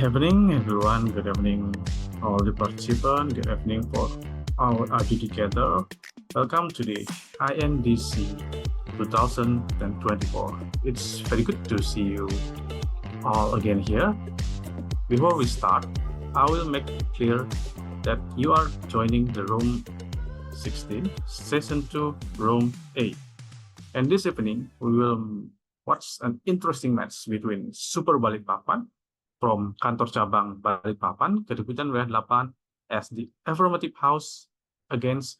evening, everyone. Good evening, all the participants. Good evening for our adjudicator. Welcome to the INDC 2024. It's very good to see you all again here. Before we start, I will make clear that you are joining the room 16, session 2, room 8. And this evening, we will watch an interesting match between Super Balikpapan from Kantor Cabang Balikpapan, Kedeputan Wilayah 8 as the affirmative house against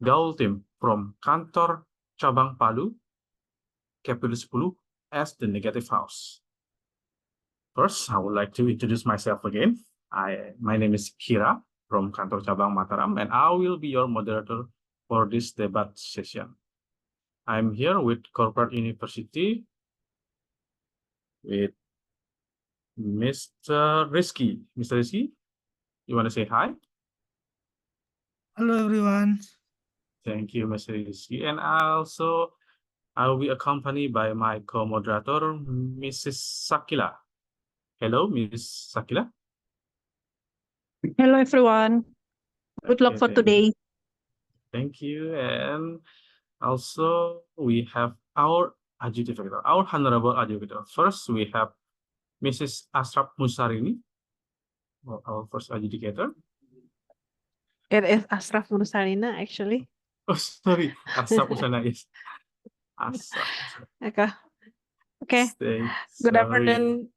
Gaul team from Kantor Cabang Palu, Kepulauan 10 as the negative house. First, I would like to introduce myself again. My name is Kira from Kantor Cabang Mataram, and I will be your moderator for this debate session. I'm here with Corporate University with Mr. Rizky. Mr. Rizky, you want to say hi? Hello, everyone. Thank you, Mr. Rizky. And I will be accompanied by my co-moderator, Mrs. Sakila. Hello, Ms. Sakila. Hello, everyone. Good luck Okay, for today. Thank you. And also, we have our adjudicator, our honorable adjudicator. First, we have Mrs. Asraf Musarini, our first adjudicator. It is Asraf Nursalina, actually. Oh, sorry, Asraf Musarini is Asraf. Okay. Good afternoon,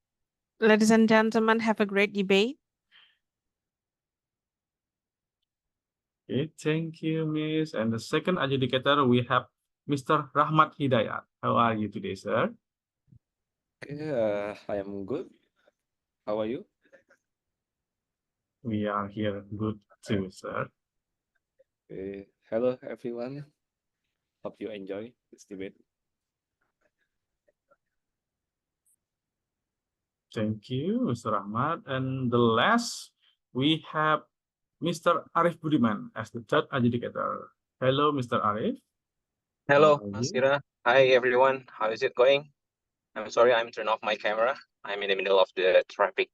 ladies and gentlemen. Have a great debate. Okay, thank you, Miss. And the second adjudicator, we have Mr. Rahmat Hidayat. How are you today, sir? Okay, I am good. How are you? We are here good too, sir. Okay. Hello, everyone. Hope you enjoy this debate. Thank you, Mr. Rahmat. And the last, we have Mr. Arif Budiman as the third adjudicator. Hello, Mr. Arif. Hello, Masira. Hi, everyone. How is it going? I'm sorry, I'm turning off my camera. I'm in the middle of the traffic,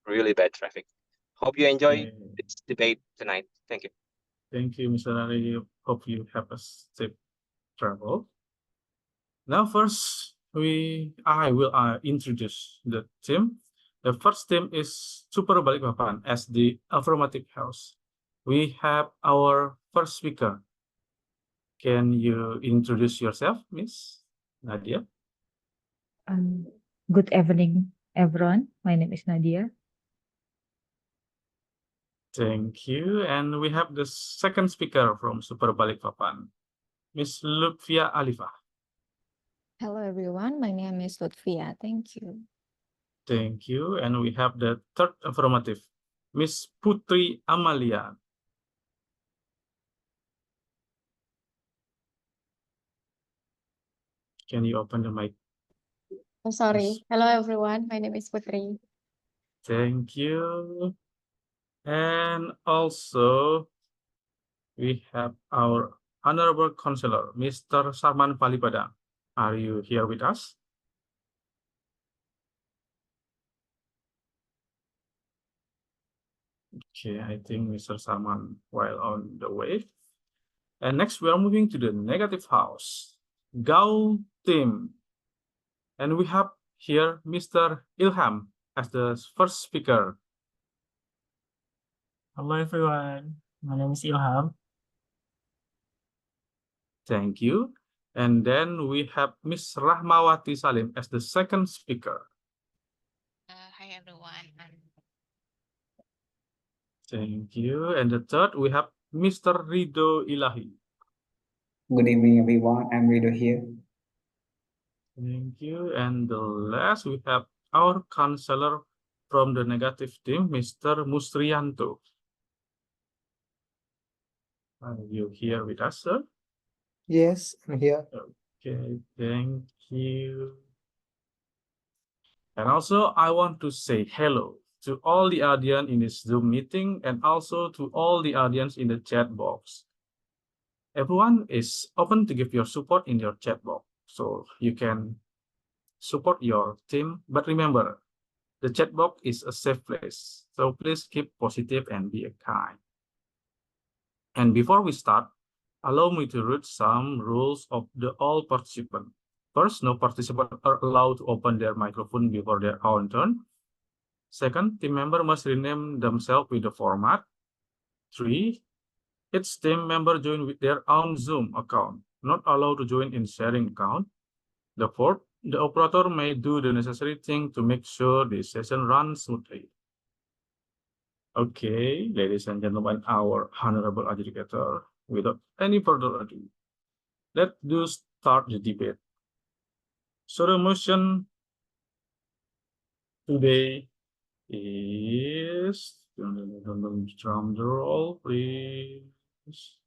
really bad traffic. Hope you enjoy this debate tonight. Thank you. Thank you, Mr. Arif. Hope you have a safe travel. Now, first, I will introduce the team. The first team is Super Balikpapan as the affirmative house. We have our first speaker. Can you introduce yourself, Miss Nadia? Good evening, everyone. My name is Nadia. Thank you. And we have the second speaker from Super Balikpapan, Miss Lutfia Alifa. Hello, everyone. My name is Lutfia. Thank you. Thank you. And we have the third affirmative, Miss Putri Amalia. Can you open the mic? Oh, sorry. Hello, everyone. My name is Putri. Thank you. And also, we have our honorable counselor, Mr. Sarman Palipada. Are you here with us? Okay, I think Mr. Sarman while on the way. And next, we are moving to the negative house, Gaul team. And we have here Mr. Ilham as the first speaker. Hello, everyone. My name is Ilham. Thank you. And then we have Miss Rahmawati Salim as the second speaker. Hi, everyone. Thank you. And the third, we have Mr. Rido Ilahi. Good evening, everyone. I'm Rido here. Thank you. And the last, we have our counselor from the negative team, Mr. Musrianto. Are you here with us, sir? Yes, I'm here. Okay, thank you. And also, I want to say hello to all the audience in this Zoom meeting and also to all the audience in the chat box. Everyone is open to give your support in your chat box, so you can support your team. But remember, The chat box is a safe place, so please keep positive and be kind. And before we start, allow me to read some rules of all participants. First, no participant are allowed to open their microphone before their own turn. Second, team member must rename themselves with the format. 3, each team member join with their own Zoom account, not allowed to join in sharing account. The fourth, the operator may do the necessary thing to make sure the session runs smoothly. Okay, ladies and gentlemen, our honorable adjudicator, without any further ado, let's start the debate. So the motion today is, drum the roll, please.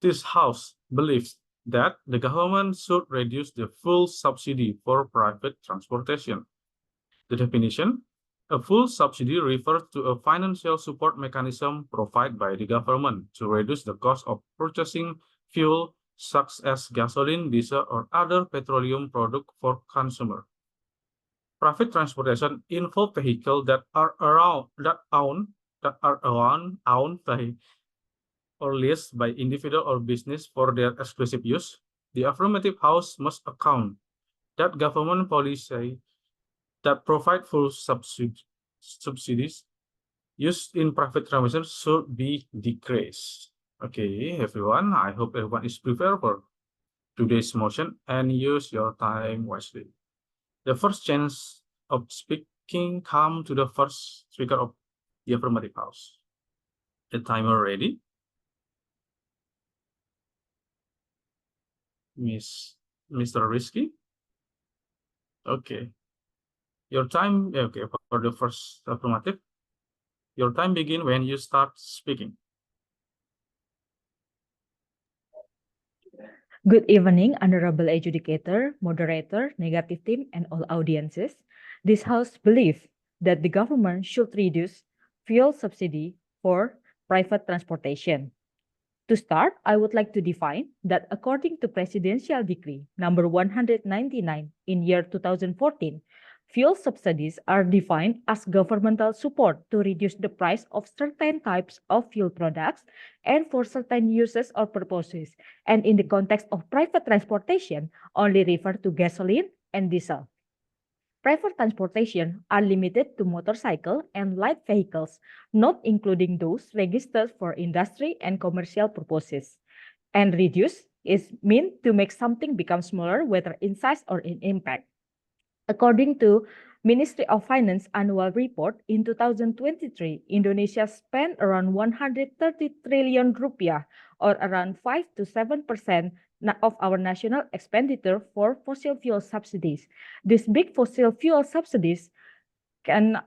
This House believes that the government should reduce the full subsidy for private transportation. The definition: a full subsidy refers to a financial support mechanism provided by the government to reduce the cost of purchasing fuel such as gasoline, diesel, or other petroleum product for consumer. Private transportation involves vehicles that are owned by or leased by individual or business for their exclusive use. The affirmative House must account that government policy that provide full subsidies used in private transportation should be decreased. Okay, everyone, I hope everyone is prepared for today's motion and use your time wisely. The first chance of speaking come to the first speaker of the affirmative House. The timer ready? Mr. Risky? Okay. Your time, okay, for the first affirmative. Your time begin when you start speaking. Good evening, Honorable Adjudicator, Moderator, Negative Team, and all audiences. This House believes that the government should reduce fuel subsidy for private transportation. To start, I would like to define that according to Presidential Decree number 199 in year 2014, fuel subsidies are defined as governmental support to reduce the price of certain types of fuel products and for certain uses or purposes, and in the context of private transportation, only refer to gasoline and diesel. Private transportation are limited to motorcycle and light vehicles, not including those registered for industry and commercial purposes. And reduce is meant to make something become smaller, whether in size or in impact. According to Ministry of Finance annual report, in 2023, Indonesia spent around 130 trillion rupiah, or around 5 to 7% of our national expenditure for fossil fuel subsidies. These big fossil fuel subsidies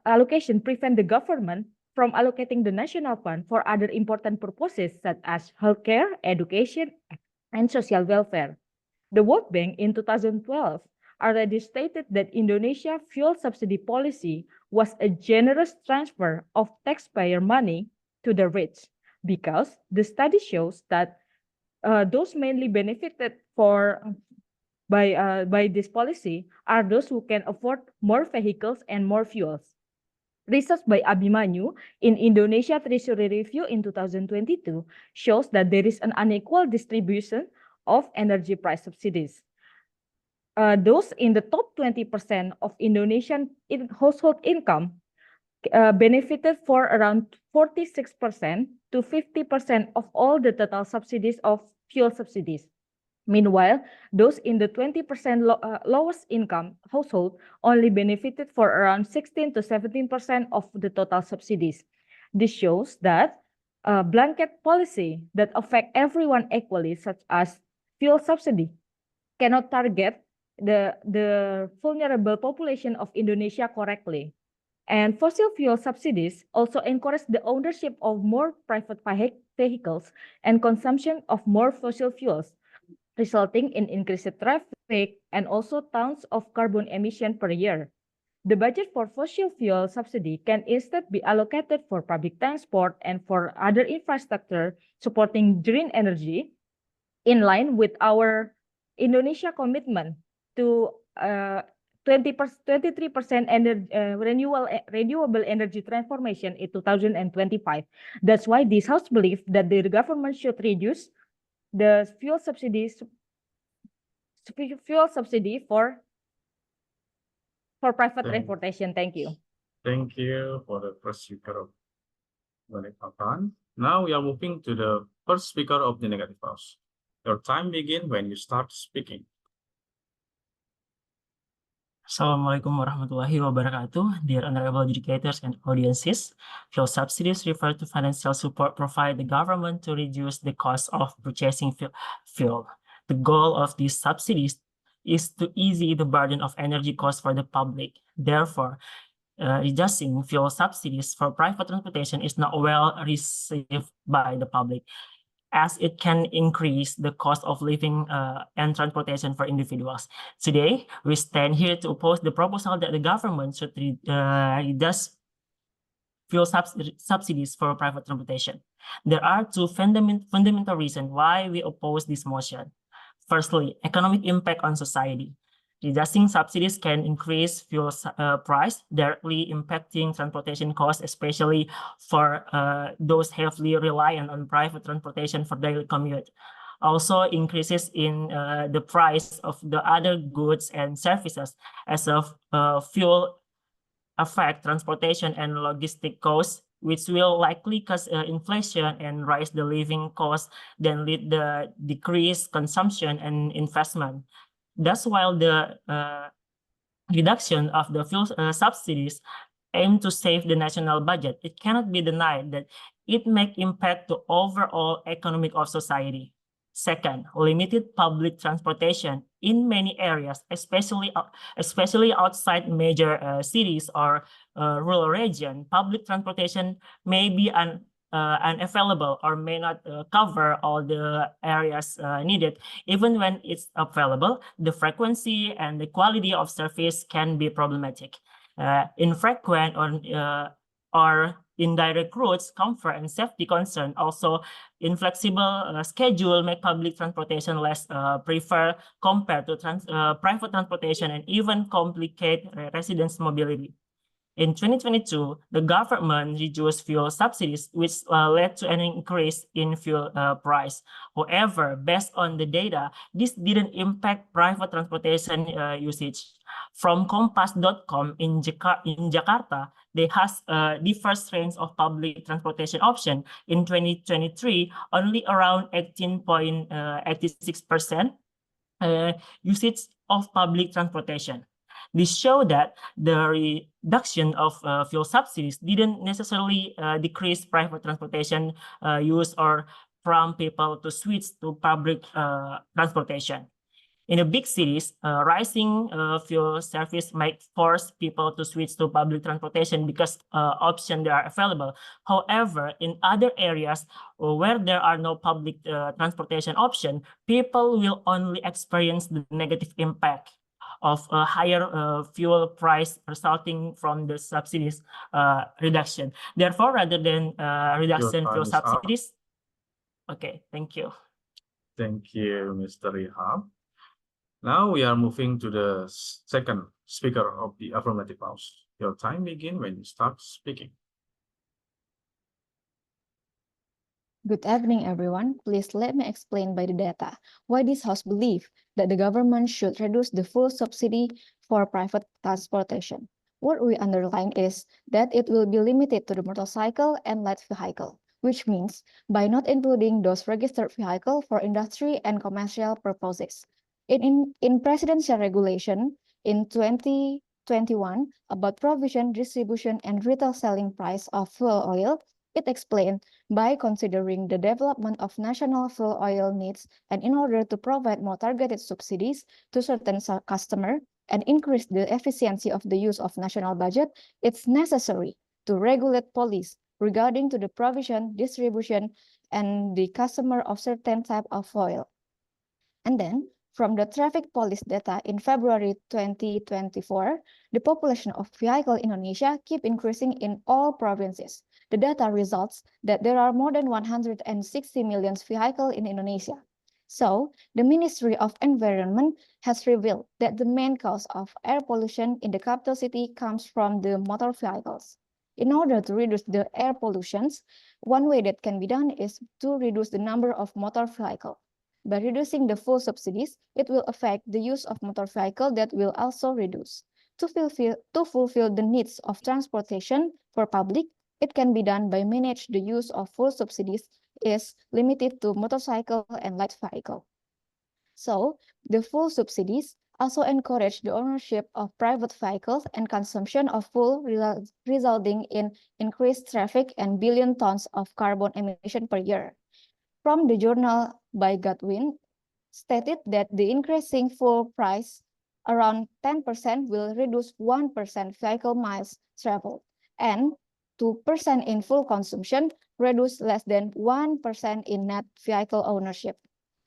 allocation prevent the government from allocating the national fund for other important purposes such as healthcare, education, and social welfare. The World Bank in 2012 already stated that Indonesia fuel subsidy policy was a generous transfer of taxpayer money to the rich, because the study shows that those mainly benefited by this policy are those who can afford more vehicles and more fuels. Research by Abimanyu in Indonesia Treasury Review in 2022 shows that there is an unequal distribution of energy price subsidies. Those in the top 20% of Indonesian household income benefited for around 46% to 50% of all the total subsidies of fuel subsidies. Meanwhile, those in the 20% lowest income household only benefited for around 16 to 17% of the total subsidies. This shows that a blanket policy that affect everyone equally, such as fuel subsidy, cannot target the vulnerable population of Indonesia correctly. And fossil fuel subsidies also encourage the ownership of more private vehicles and consumption of more fossil fuels, resulting in increased traffic and also tons of carbon emission per year. The budget for fossil fuel subsidy can instead be allocated for public transport and for other infrastructure supporting green energy, in line with our Indonesia commitment to 23% renewable energy transformation in 2025. That's why this House believes that the government should reduce the fuel subsidy for private transportation. Thank you. Thank you for the first speaker of Balikpapan. Now we are moving to the first speaker of the negative house. Your time begins when you start speaking. Assalamualaikum warahmatullahi wabarakatuh. Dear honorable educators and audiences, fuel subsidies refer to financial support provided the government to reduce the cost of purchasing fuel. The goal of these subsidies is to ease the burden of energy costs for the public. Therefore, reducing fuel subsidies for private transportation is not well received by the public, as it can increase the cost of living and transportation for individuals. Today, we stand here to oppose the proposal that the government should reduce fuel subsidies for private transportation. There are two fundamental reasons why we oppose this motion. Firstly, economic impact on society. Reducing subsidies can increase fuel price, directly impacting transportation costs, especially for those heavily reliant on private transportation for daily commute. Also, increases in the price of the other goods and services as of fuel affect transportation and logistic costs, which will likely cause inflation and rise the living costs, then lead the decreased consumption and investment. Thus, while the reduction of the fuel subsidies aim to save the national budget, it cannot be denied that it may impact the overall economic of society. Second, limited public transportation in many areas, especially outside major cities or rural region. Public transportation may be unavailable or may not cover all the areas needed. Even when it's available, the frequency and the quality of service can be problematic. Infrequent or indirect routes, comfort and safety concern, also inflexible schedule make public transportation less preferred compared to private transportation, and even complicate residents' mobility. In 2022, the government reduced fuel subsidies, which led to an increase in fuel price. However, based on the data, this didn't impact private transportation usage. From Kompas.com in Jakarta, they has diverse range of public transportation option. In 2023, only around 18.86% usage of public transportation. This show that the reduction of fuel subsidies didn't necessarily decrease private transportation use or prompt people to switch to public transportation. In the big cities, rising fuel service might force people to switch to public transportation because options that are available. However, in other areas where there are no public transportation option, people will only experience the negative impact of a higher fuel price resulting from the subsidies reduction. Therefore, rather than reduction fuel subsidies. Okay, thank you. Thank you, Mr. Rihab. Now we are moving to the second speaker of the affirmative house. Your time begins when you start speaking. Good evening, everyone. Please let me explain by the data why this House believes that the government should reduce the full subsidy for private transportation. What we underline is that it will be limited to the motorcycle and light vehicle, which means by not including those registered vehicles for industry and commercial purposes. In presidential regulation in 2021 about provision, distribution, and retail selling price of fuel oil, it explained by considering the development of national fuel oil needs, and in order to provide more targeted subsidies to certain customers and increase the efficiency of the use of national budget, it's necessary to regulate policy regarding to the provision, distribution, and the customer of certain type of oil. And then, from the traffic police data in February 2024, the population of vehicle in Indonesia keep increasing in all provinces. The data results that there are more than 160 million vehicles in Indonesia. So, the Ministry of Environment has revealed that the main cause of air pollution in the capital city comes from the motor vehicles. In order to reduce the air pollutions, one way that can be done is to reduce the number of motor vehicles. By reducing the fuel subsidies, it will affect the use of motor vehicle that will also reduce. To fulfill the needs of transportation for public, it can be done by manage the use of fuel subsidies is limited to motorcycle and light vehicle. So, the fuel subsidies also encourage the ownership of private vehicles and consumption of fuel, resulting in increased traffic and billion tons of carbon emission per year. From the journal by Godwin, stated that the increasing fuel price around 10% will reduce 1% vehicle miles traveled, and 2% in fuel consumption reduce less than 1% in net vehicle ownership.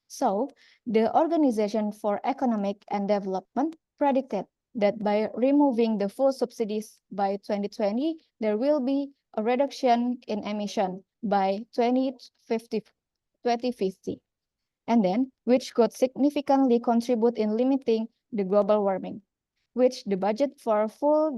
So, the Organization for Economic and Development predicted that by removing the fuel subsidies by 2020, there will be a reduction in emission by 2050, and then which could significantly contribute in limiting the global warming, which the budget for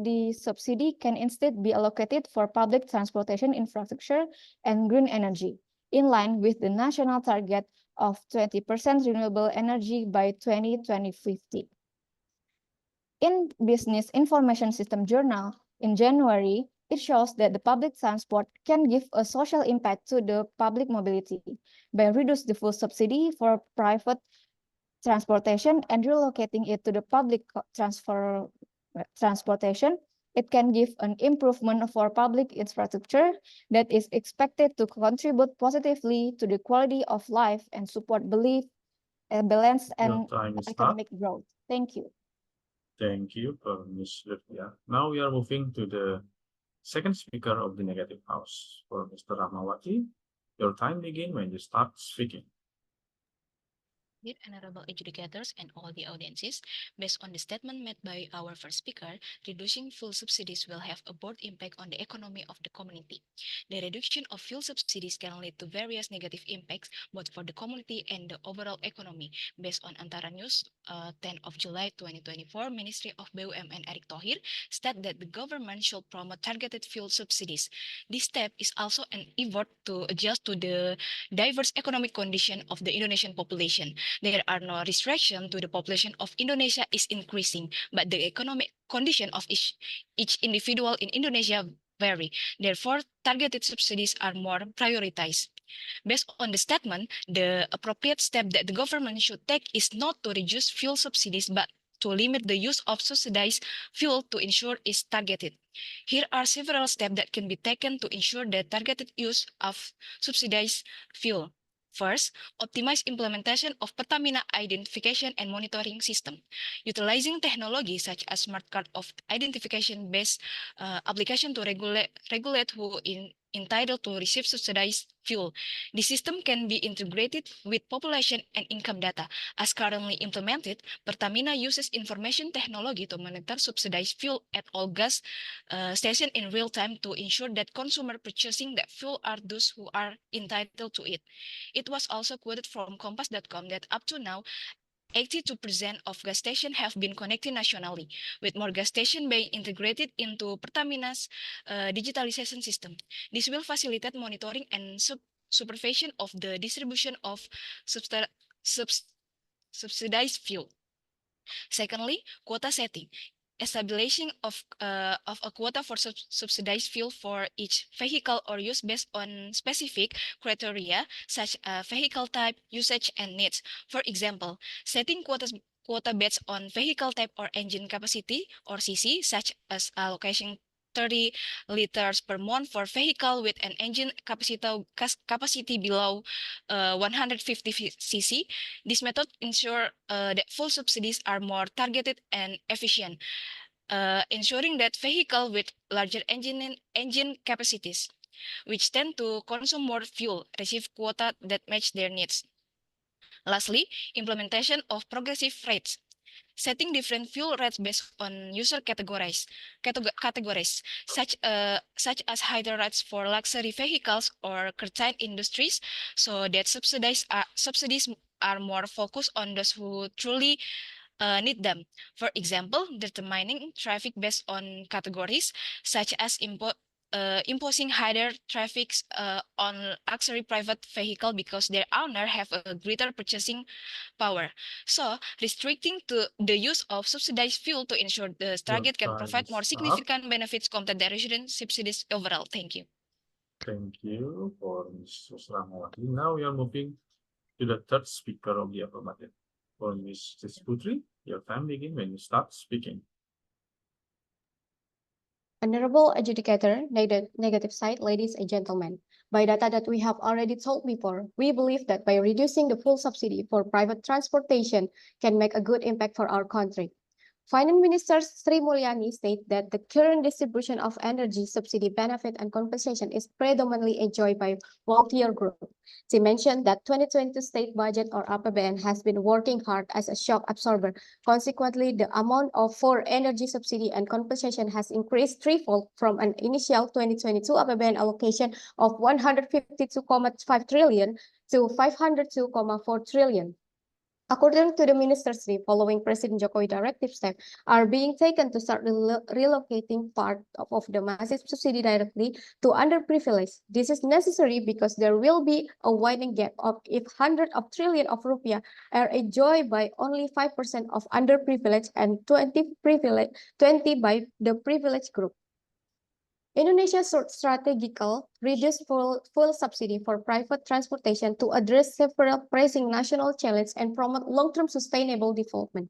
the subsidy can instead be allocated for public transportation infrastructure and green energy, in line with the national target of 20% renewable energy by 2050. In Business Information System Journal, in January, it shows that the public transport can give a social impact to the public mobility by reducing the fuel subsidy for private transportation and relocating it to the public transportation. It can give an improvement for public infrastructure that is expected to contribute positively to the quality of life and support balanced and economic growth. Thank you. Thank you, Ms. Lutfia. Now we are moving to the second speaker of the negative house, for Mr. Rahmawati. Your time begins when you start speaking. Dear honorable educators and all the audiences, based on the statement made by our first speaker, reducing fuel subsidies will have a broad impact on the economy of the community. The reduction of fuel subsidies can lead to various negative impacts, both for the community and the overall economy. Based on Antara News, 10 of July 2024, Ministry of BUMN Erick Thohir stated that the government should promote targeted fuel subsidies. This step is also an effort to adjust to the diverse economic condition of the Indonesian population. There are no restrictions to the population of Indonesia is increasing, but the economic condition of each individual in Indonesia vary. Therefore, targeted subsidies are more prioritized. Based on the statement, the appropriate step that the government should take is not to reduce fuel subsidies, but to limit the use of subsidized fuel to ensure is targeted. Here are several steps that can be taken to ensure the targeted use of subsidized fuel. First, optimize implementation of Pertamina identification and monitoring system. Utilizing technology such as smart card of identification-based application to regulate who entitled to receive subsidized fuel. The system can be integrated with population and income data. As currently implemented, Pertamina uses information technology to monitor subsidized fuel at all gas stations in real time to ensure that consumer purchasing that fuel are those who are entitled to it. It was also quoted from Kompas.com that up to now, 82% of gas stations have been connected nationally, with more gas stations being integrated into Pertamina's digitalization system. This will facilitate monitoring and supervision of the distribution of subsidized fuel. Secondly, quota setting. Establishing of a quota for subsidized fuel for each vehicle or use based on specific criteria such as vehicle type, usage, and needs. For example, setting quota based on vehicle type or engine capacity or CC, such as allocation 30 liters per month for vehicle with an engine capacity below 150 cc. This method ensures that fuel subsidies are more targeted and efficient, ensuring that vehicle with larger engine capacities, which tend to consume more fuel, receive quota that match their needs. Lastly, implementation of progressive rates. Setting different fuel rates based on user categories, such as higher rates for luxury vehicles or certain industries, so that subsidies are more focused on those who truly need them. For example, determining traffic based on categories, such as imposing higher traffics on luxury private vehicle because their owner have a greater purchasing power. So restricting to the use of subsidized fuel to ensure the target can provide more significant benefits compared to the resident subsidies overall. Thank you. Thank you for Ms. Susramawati. Now we are moving to the third speaker of the affirmative. For Mrs. Putri, your time begins when you start speaking. Honorable adjudicator, negative side, ladies and gentlemen. By data that we have already told before, we believe that by reducing the full subsidy for private transportation can make a good impact for our country. Finance Minister Sri Mulyani stated that the current distribution of energy subsidy benefit and compensation is predominantly enjoyed by wealthier group. She mentioned that 2022 state budget or APBN has been working hard as a shock absorber. Consequently, the amount for energy subsidy and compensation has increased threefold from an initial 2022 APBN allocation of 152.5 trillion to 502.4 trillion. According to the Ministry, following President Jokowi directive steps are being taken to start relocating part of the massive subsidy directly to underprivileged. This is necessary because there will be a widening gap of if hundreds of trillions of rupiah are enjoyed by only 5% of underprivileged and 20 by the privileged group. Indonesia should strategically reduce full subsidy for private transportation to address several pressing national challenges and promote long-term sustainable development.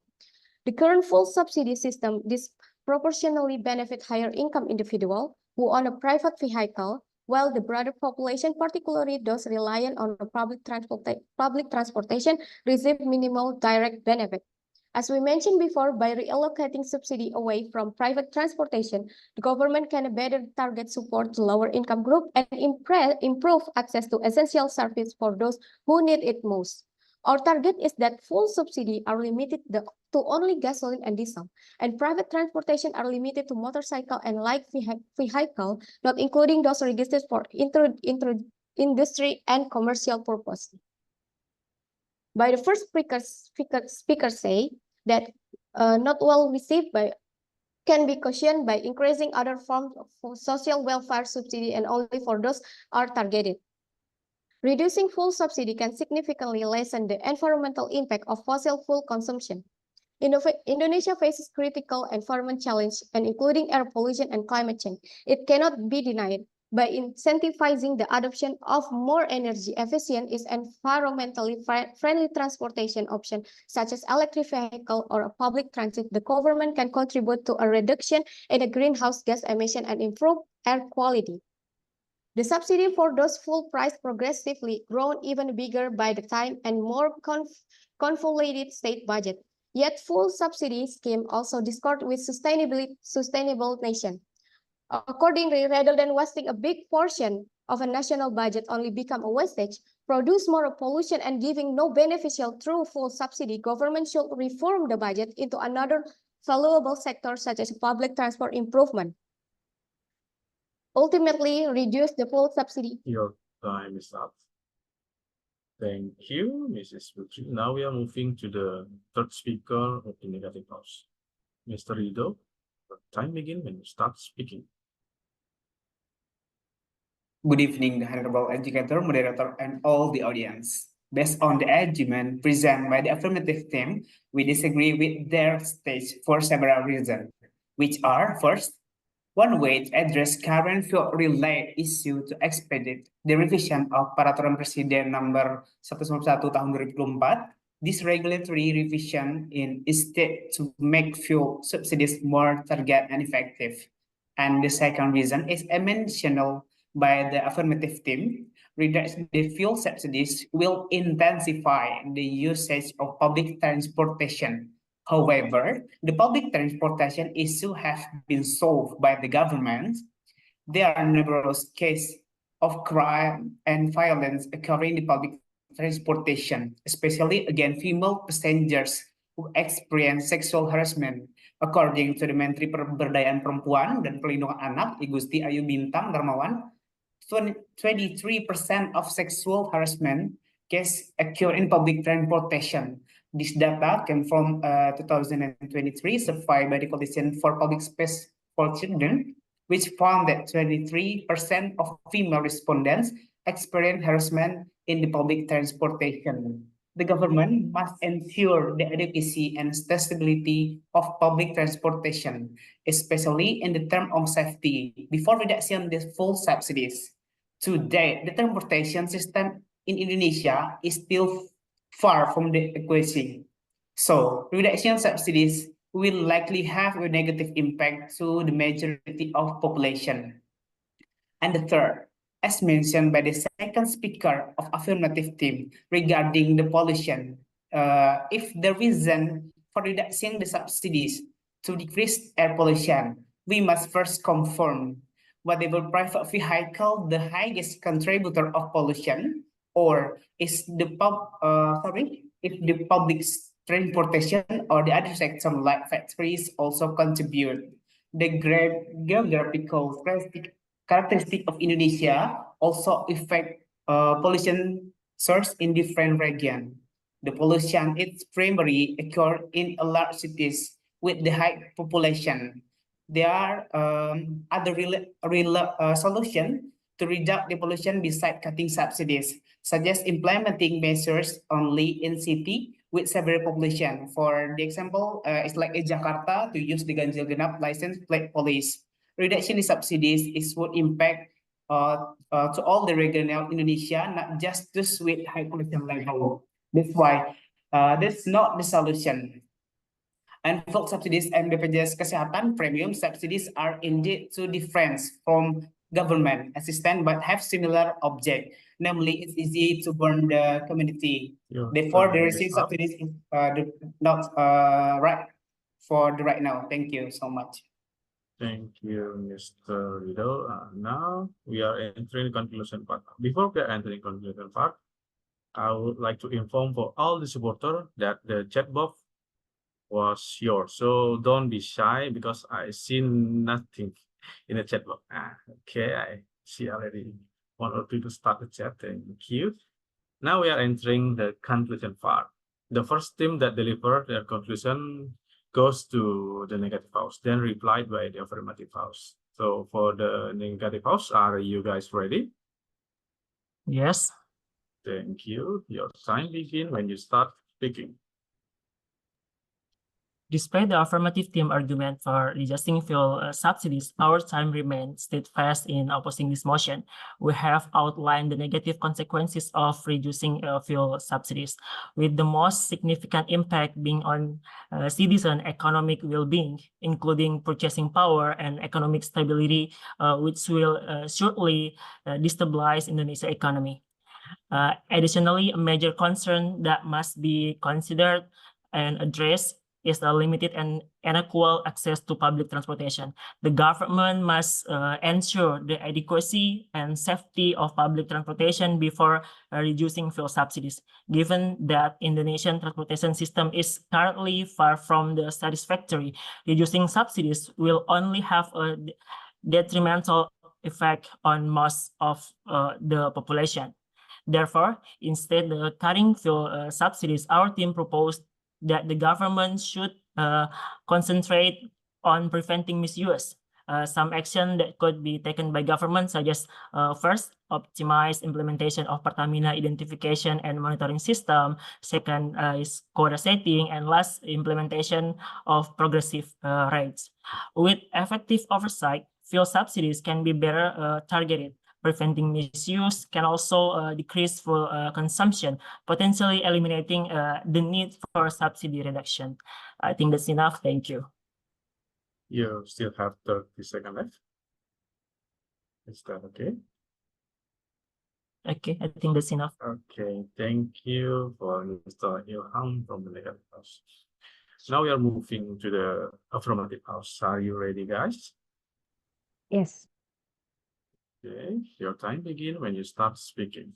The current full subsidy system disproportionately benefits higher income individuals who own a private vehicle, while the broader population, particularly those reliant on public transportation, receive minimal direct benefit. As we mentioned before, by reallocating subsidy away from private transportation, the government can better target support to lower income group and improve access to essential service for those who need it most. Our target is that full subsidy are limited to only gasoline and diesel, and private transportation are limited to motorcycle and light vehicle, not including those registered for industry and commercial purpose. By the first speaker say that not well received can be cushioned by increasing other forms of social welfare subsidy and only for those are targeted. Reducing full subsidy can significantly lessen the environmental impact of fossil fuel consumption. Indonesia faces critical environment challenge and including air pollution and climate change. It cannot be denied. By incentivizing the adoption of more energy efficient is environmentally friendly transportation option such as electric vehicle or a public transit, the government can contribute to a reduction in the greenhouse gas emission and improve air quality. The subsidy for those full price progressively grown even bigger by the time and more convoluted state budget. Yet full subsidy scheme also discord with sustainable nation. Accordingly, rather than wasting a big portion of a national budget only become a wastage, produce more pollution and giving no beneficial through full subsidy, government should reform the budget into another valuable sector such as public transport improvement. Ultimately, reduce the full subsidy. Your time is up. Thank you, Mrs. Putri. Now we are moving to the third speaker of the negative house. Mr. Rido, your time begins when you start speaking. Good evening, the Honorable Educator, Moderator, and all the audience. Based on the argument presented by the affirmative team, we disagree with their stage for several reasons, which are, first, one way to address current fuel-related issue to expedite the revision of Peraturan Presiden Nomor 191 Tahun 2024. This regulatory revision is to make fuel subsidies more targeted and effective. And the second reason is mentioned by the affirmative team, reduction the fuel subsidies will intensify the usage of public transportation. However, the public transportation issue has been solved by the government. There are numerous cases of crime and violence occurring in the public transportation, especially against female passengers who experience sexual harassment. According to the Menteri Pemberdayaan Perempuan dan Pelindungan Anak, Igusti Ayu Bintang Darmawan, 23% of sexual harassment case occur in public transportation. This data came from 2023, certified by the Coalition for Public Space for Children, which found that 23% of female respondents experience harassment in the public transportation. The government must ensure the adequacy and accessibility of public transportation, especially in the term of safety, before reduction the full subsidies. Today, the transportation system in Indonesia is still far from the equation. So, reduction subsidies will likely have a negative impact to the majority of population. And the third, as mentioned by the second speaker of affirmative team regarding the pollution, if the reason for reducing the subsidies to decrease air pollution, we must first confirm whether private vehicle the highest contributor of pollution, or is the if the public transportation or the other sector like factories also contribute. The geographical characteristic of Indonesia also affect pollution source in different region. The pollution is primarily occur in a large cities with the high population. There are other solution to reduce the pollution besides cutting subsidies, such as implementing measures only in city with severe population. For the example, it's like in Jakarta to use the ganjil genap license plate police. Reduction in subsidies is would impact to all the regional Indonesia, not just those with high pollution level. That's why that's not the solution. And for subsidies and BPJS Kesehatan premium subsidies are indeed too different from government assistance but have similar object. Namely, it's easy to burn the community. Therefore, the receive subsidies is not right for the right now. Thank you so much. Thank you, Mr. Riddle. Now we are entering the conclusion part. Before we are entering conclusion part, I would like to inform for all the supporter that the chat box was yours. So don't be shy because I see nothing in the chat box. Okay, I see already one or two to start the chat. Thank you. Now we are entering the conclusion part. The first team that delivered their conclusion goes to the negative house, then replied by the affirmative house. So for the negative house, are you guys ready? Yes. Thank you. Your time begin when you start speaking. Despite the affirmative team argument for reducing fuel subsidies, our time remains steadfast in opposing this motion. We have outlined the negative consequences of reducing fuel subsidies, with the most significant impact being on citizen economic well-being, including purchasing power and economic stability, which will surely destabilize Indonesia's economy. Additionally, a major concern that must be considered and addressed is the limited and unequal access to public transportation. The government must ensure the adequacy and safety of public transportation before reducing fuel subsidies. Given that Indonesian transportation system is currently far from the satisfactory, reducing subsidies will only have a detrimental effect on most of the population. Therefore, instead of cutting fuel subsidies, our team proposed that the government should concentrate on preventing misuse. Some action that could be taken by government, such as first, optimize implementation of Pertamina identification and monitoring system. Second is quota setting, and last, implementation of progressive rates. With effective oversight, fuel subsidies can be better targeted. Preventing misuse can also decrease fuel consumption, potentially eliminating the need for subsidy reduction. I think that's enough. Thank you. You still have 30 seconds left. Is that okay? Okay, I think that's enough. Okay, thank you for Mr. Ilham from the negative house. Now we are moving to the affirmative house. Are you ready, guys? Yes. Okay, your time begin when you start speaking.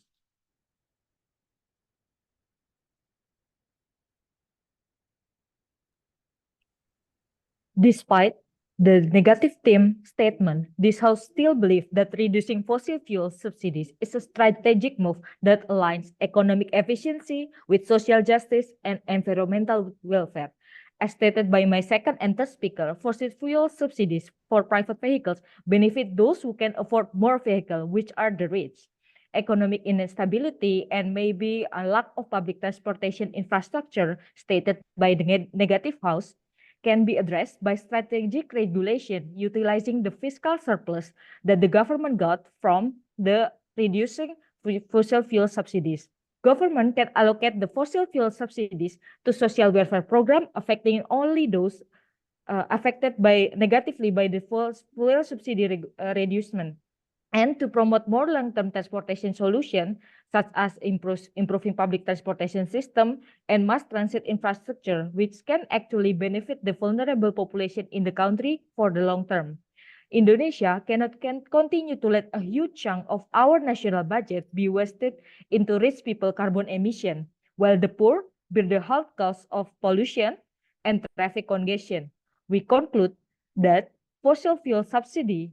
Despite The negative theme statement, this House still believes that reducing fossil fuel subsidies is a strategic move that aligns economic efficiency with social justice and environmental welfare. As stated by my second and third speaker, fossil fuel subsidies for private vehicles benefit those who can afford more vehicles, which are the rich. Economic instability and maybe a lack of public transportation infrastructure stated by the negative House can be addressed by strategic regulation utilizing the fiscal surplus that the government got from the reducing fossil fuel subsidies. Government can allocate the fossil fuel subsidies to social welfare program affecting only those affected negatively by the fuel subsidy reducement, and to promote more long-term transportation solutions such as improving public transportation system and mass transit infrastructure, which can actually benefit the vulnerable population in the country for the long term. Indonesia can continue to let a huge chunk of our national budget be wasted into rich people carbon emission, while the poor bear the hard cost of pollution and traffic congestion. We conclude that fossil fuel subsidy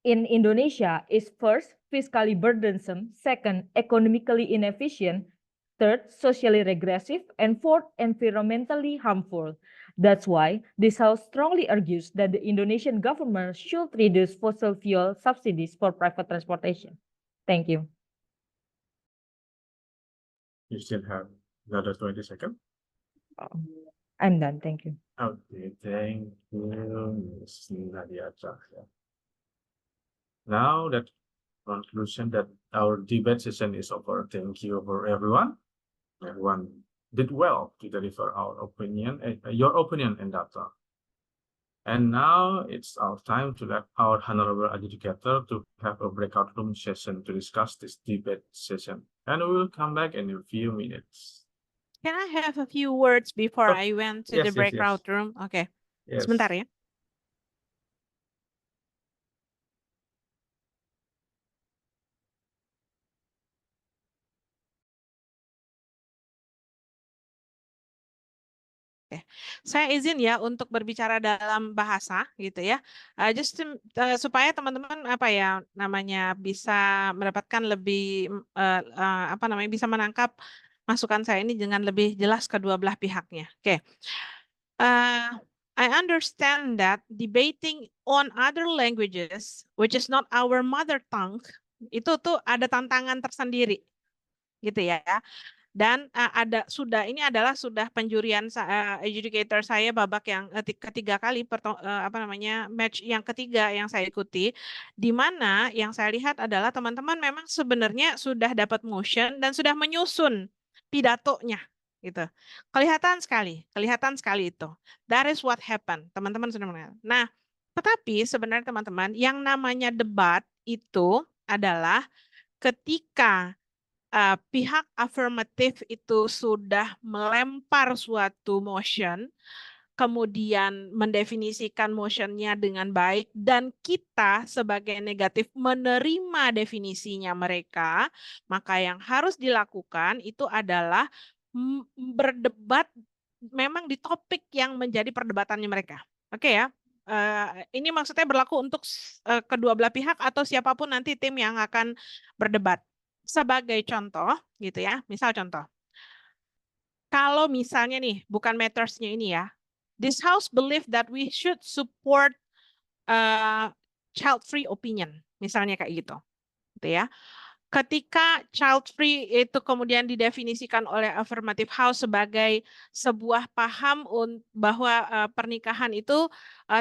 in Indonesia is first, fiscally burdensome, second, economically inefficient, third, socially regressive, and fourth, environmentally harmful. That's why this House strongly argues that the Indonesian government should reduce fossil fuel subsidies for private transportation. Thank you. You still have another 20 seconds. I'm done. Thank you. Okay, thank you, Ms. Nadia Cahya. Now that conclusion that our debate session is over. Thank you for everyone. Everyone did well to deliver our opinion, your opinion and data. And now it's our time to let our honorable adjudicator to have a breakout room session to discuss this debate session. And we will come back in a few minutes. Can I have a few words before I went to the breakout room? Okay. Yes. Sebentar ya. Oke, saya izin ya untuk berbicara dalam bahasa gitu ya, supaya teman-teman apa ya namanya bisa mendapatkan lebih apa namanya bisa menangkap masukan saya ini dengan lebih jelas kedua belah pihaknya. Oke, I understand that debating on other languages, which is not our mother tongue, itu tuh ada tantangan tersendiri, gitu ya. Dan ini adalah penjurian adjudicator saya babak yang ketiga kali match yang ketiga yang saya ikuti, di mana yang saya lihat adalah teman-teman memang sebenarnya sudah dapat motion dan sudah menyusun pidatonya gitu. Kelihatan sekali itu. That is what happened. Teman-teman sudah mengenal. Nah, tetapi sebenarnya teman-teman yang namanya debat itu adalah ketika pihak afirmatif itu sudah melempar suatu motion, kemudian mendefinisikan motionnya dengan baik, dan kita sebagai negatif menerima definisinya mereka, maka yang harus dilakukan itu adalah berdebat memang di topik yang menjadi perdebatannya mereka. Oke ya. Ini maksudnya berlaku untuk kedua belah pihak atau siapapun nanti tim yang akan berdebat. Sebagai contoh gitu ya, misal contoh. Kalau misalnya nih, bukan matters-nya ini ya. This House believe that we should support child-free opinion, misalnya kayak gitu. Gitu ya. Ketika child-free itu kemudian didefinisikan oleh affirmative House sebagai sebuah paham bahwa pernikahan itu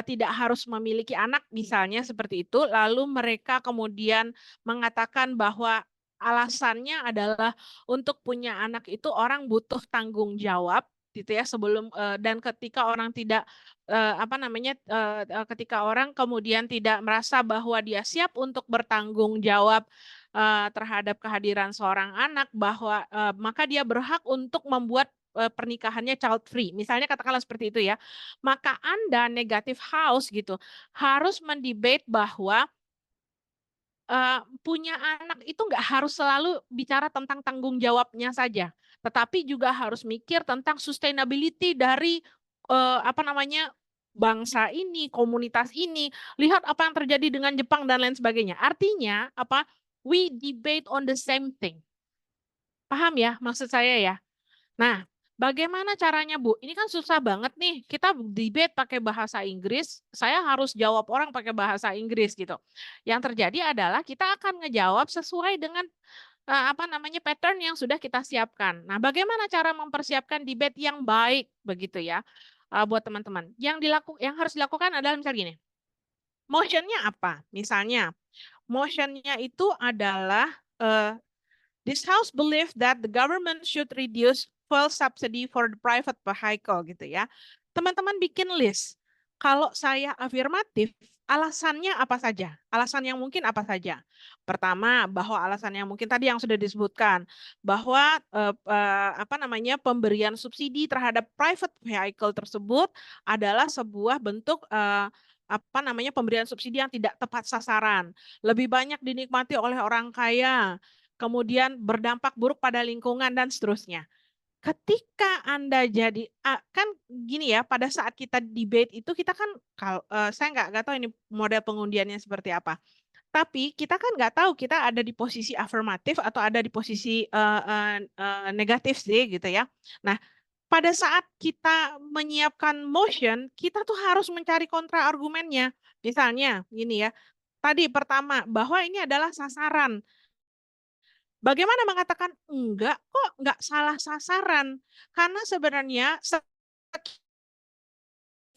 tidak harus memiliki anak, misalnya seperti itu, lalu mereka kemudian mengatakan bahwa alasannya adalah untuk punya anak itu orang butuh tanggung jawab gitu ya sebelum dan ketika orang tidak ketika orang kemudian tidak merasa bahwa dia siap untuk bertanggung jawab terhadap kehadiran seorang anak, bahwa maka dia berhak untuk membuat pernikahannya child free. Misalnya katakanlah seperti itu ya. Maka Anda negative House gitu harus mendebate bahwa punya anak itu nggak harus selalu bicara tentang tanggung jawabnya saja, tetapi juga harus mikir tentang sustainability dari bangsa ini, komunitas ini, lihat apa yang terjadi dengan Jepang dan lain sebagainya. Artinya apa? We debate on the same thing. Paham ya maksud saya ya? Nah, bagaimana caranya, Bu? Ini kan susah banget nih. Kita debate pakai bahasa Inggris, saya harus jawab orang pakai bahasa Inggris gitu. Yang terjadi adalah kita akan ngejawab sesuai dengan pattern yang sudah kita siapkan. Nah, bagaimana cara mempersiapkan debate yang baik begitu ya buat teman-teman? Yang harus dilakukan adalah misalnya gini. Motionnya apa? Misalnya, motionnya itu adalah this house believe that the government should reduce fuel subsidy for the private vehicle gitu ya. Teman-teman bikin list. Kalau saya afirmatif, alasannya apa saja? Alasan yang mungkin apa saja? Pertama, bahwa alasan yang mungkin tadi yang sudah disebutkan, bahwa pemberian subsidi terhadap private vehicle tersebut adalah sebuah bentuk pemberian subsidi yang tidak tepat sasaran, lebih banyak dinikmati oleh orang kaya, kemudian berdampak buruk pada lingkungan dan seterusnya. Ketika Anda jadi kan gini ya, pada saat kita debate itu kita kan saya nggak tahu ini model pengundiannya seperti apa. Tapi kita kan nggak tahu kita ada di posisi afirmatif atau ada di posisi negatif sih gitu ya. Nah, pada saat kita menyiapkan motion, kita tuh harus mencari kontra argumennya. Misalnya gini ya, tadi pertama bahwa ini adalah sasaran. Bagaimana mengatakan enggak kok enggak salah sasaran? Karena sebenarnya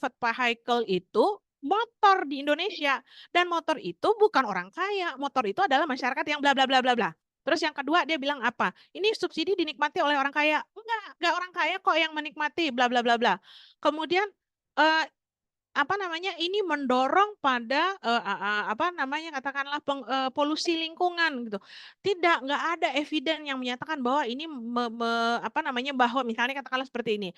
vehicle itu motor di Indonesia dan motor itu bukan orang kaya, motor itu adalah masyarakat yang bla bla bla bla bla. Terus yang kedua dia bilang apa? Ini subsidi dinikmati oleh orang kaya. Enggak orang kaya kok yang menikmati bla bla bla bla. Kemudian ini mendorong pada katakanlah polusi lingkungan gitu. Tidak, nggak ada eviden yang menyatakan bahwa ini bahwa misalnya katakanlah seperti ini.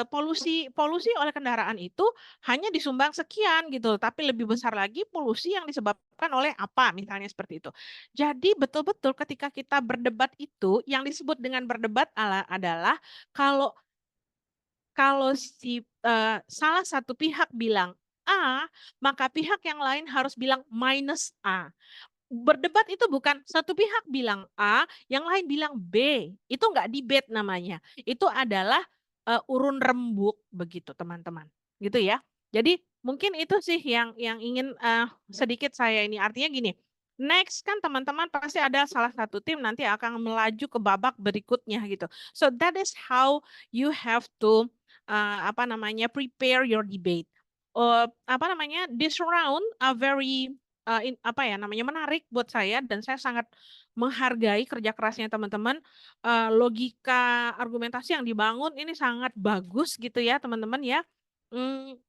Polusi oleh kendaraan itu hanya disumbang sekian gitu, tapi lebih besar lagi polusi yang disebabkan oleh apa misalnya seperti itu. Jadi betul-betul ketika kita berdebat itu yang disebut dengan berdebat adalah kalau salah satu pihak bilang A, maka pihak yang lain harus bilang minus A. Berdebat itu bukan satu pihak bilang A, yang lain bilang B. Itu nggak debate namanya. Itu adalah urun rembuk begitu teman-teman. Gitu ya. Jadi mungkin itu sih yang ingin sedikit saya ini. Artinya gini, next kan teman-teman pasti ada salah satu tim nanti akan melaju ke babak berikutnya gitu. So that is how you have to prepare your debate. This round are very menarik buat saya dan saya sangat menghargai kerja kerasnya teman-teman. Logika argumentasi yang dibangun ini sangat bagus gitu ya teman-teman ya.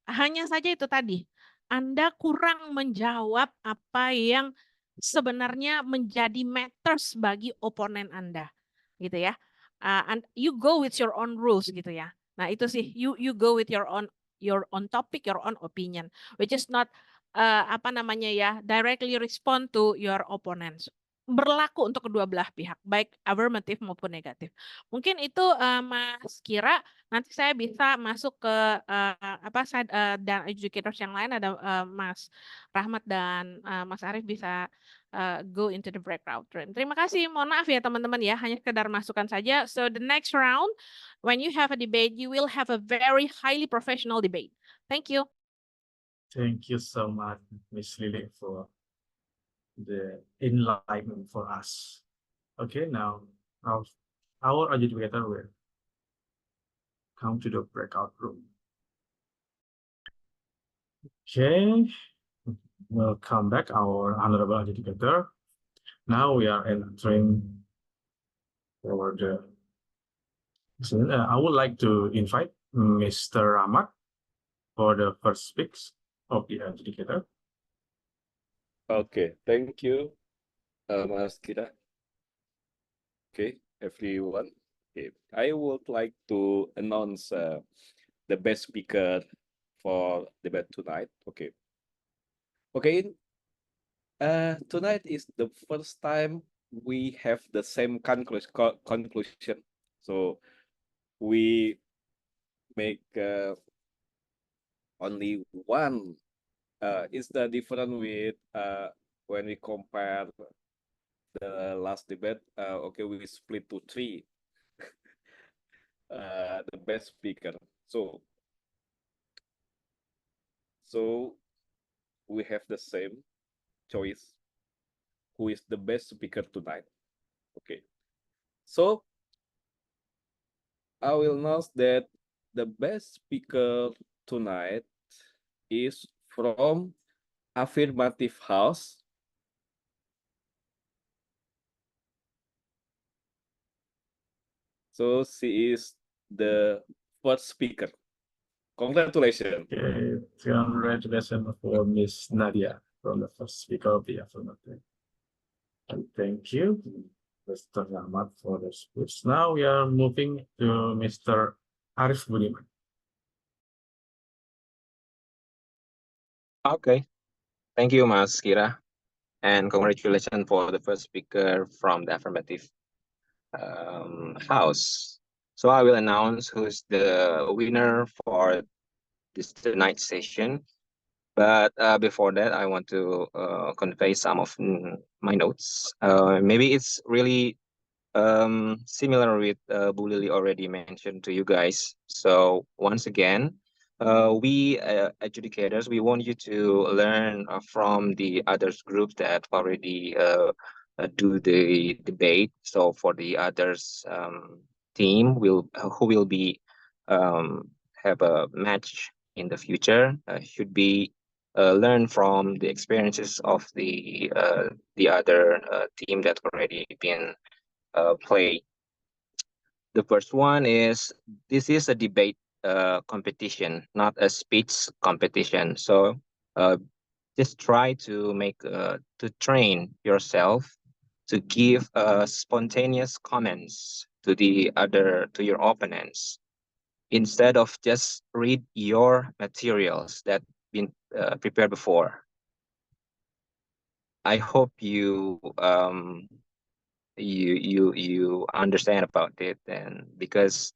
Hanya saja itu tadi, Anda kurang menjawab apa yang sebenarnya menjadi matters bagi oponen Anda gitu ya. And you go with your own rules gitu ya. Nah, itu sih you go with your own topic, your own opinion, which is not directly respond to your opponents. Berlaku untuk kedua belah pihak, baik affirmative maupun negatif. Mungkin itu Mas Kira, nanti saya bisa masuk ke dan educators yang lain ada Mas Rahmat dan Mas Arief bisa go into the breakout room. Terima kasih. Mohon maaf ya teman-teman ya, hanya sekedar masukan saja. So the next round, when you have a debate, you will have a very highly professional debate. Thank you. Thank you so much, Miss Lily, for the enlightenment for us. Okay, now our educator will come to the breakout room. Okay, welcome back, our honorable educator. Now we are entering for the. I would like to invite Mr. Rahmat for the first speaks of the educator. Okay, thank you, Mas Kira. Okay, everyone. Okay, I would like to announce the best speaker for debate tonight. Okay. Tonight is the first time we have the same conclusion. So we make only one. Is the different with when we compare the last debate? Okay, we split to three. The best speaker. So we have the same choice. Who is the best speaker tonight? Okay. So I will announce that the best speaker tonight is from Affirmative House. So she is the first speaker. Congratulations. Okay, congratulations for Miss Nadia from the first speaker of the affirmative. And thank you, Mr. Ahmad, for the speech. Now we are moving to Mr. Arif Budiman. Okay, thank you, Mas Kira, and congratulations for the first speaker from the affirmative house. So I will announce who's the winner for this tonight's session. But before that, I want to convey some of my notes. Maybe it's really similar with Bu Lily already mentioned to you guys. So once again, we educators, we want you to learn from the others groups that already do the debate. So for the others team who will be have a match in the future should be learn from the experiences of the other team that already been play. The first one is this is a debate competition, not a speech competition. So just try to make to train yourself to give spontaneous comments to your opponents instead of just read your materials that been prepared before. I hope you you understand about it, and because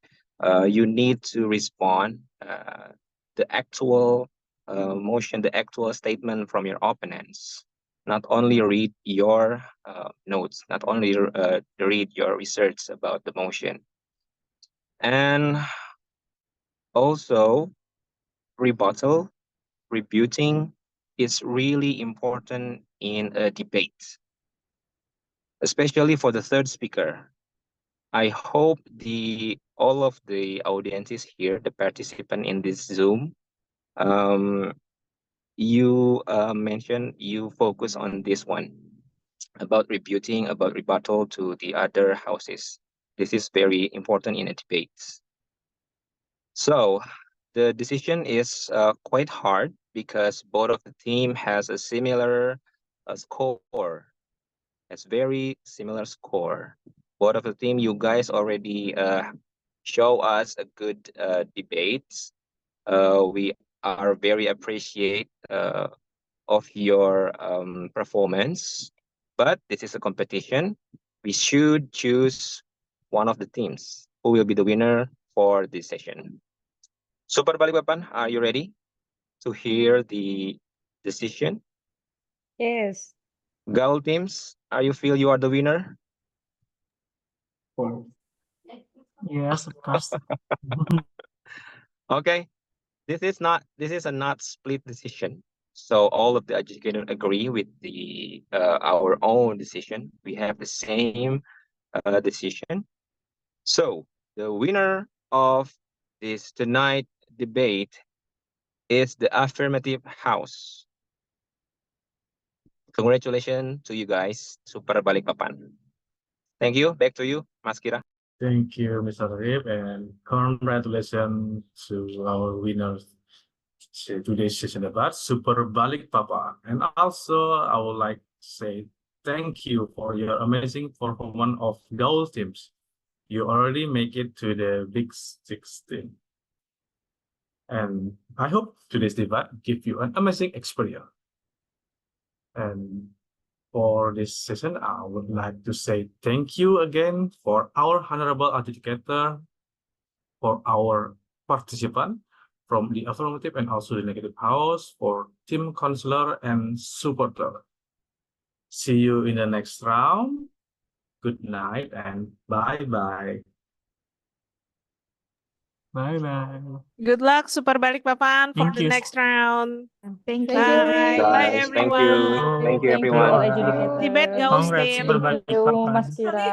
you need to respond the actual motion, the actual statement from your opponents, not only read your notes, not only read your research about the motion. And also rebuttal, rebuting is really important in a debate, especially for the third speaker. I hope all of the audiences here, the participant in this Zoom, you mentioned you focus on this one about rebuting, about rebuttal to the other houses. This is very important in a debate. So the decision is quite hard because both of the team has a similar score. It's very similar score. Both of the team, you guys already show us a good debates. We are very appreciate of your performance, but this is a competition. We should choose one of the teams who will be the winner for this session. Super Balikpapan, are you ready to hear the decision? Yes. Gaul teams, are you feel you are the winner? Yes, of course. Okay, this is a not split decision. So all of the educators agree with the our own decision. We have the same decision. So the winner of this tonight debate is the affirmative house. Congratulations to you guys, Super Balikpapan. Thank you. Back to you, Mas Kira. Thank you, Mr. Arif, and congratulations to our winners to today's session about Super Balikpapan. And also, I would like to say thank you for your amazing performance of Gaul teams. You already make it to the Big 16. And I hope today's debate give you an amazing experience. And for this session, I would like to say thank you again for our honorable educator, for our participant, from the affirmative and also the negative house for team counselor and supporter. See you in the next round. Good night and bye-bye. Bye-bye. Good luck, Super Balikpapan, for Thank the you. next round. Thank Thank you. Bye. Bye, Guys, thank you. everyone. Thank you, Thank you all everyone. educators. Debate goes, Congrats, team. Super Thank you, Balikpapan. Mas Kira.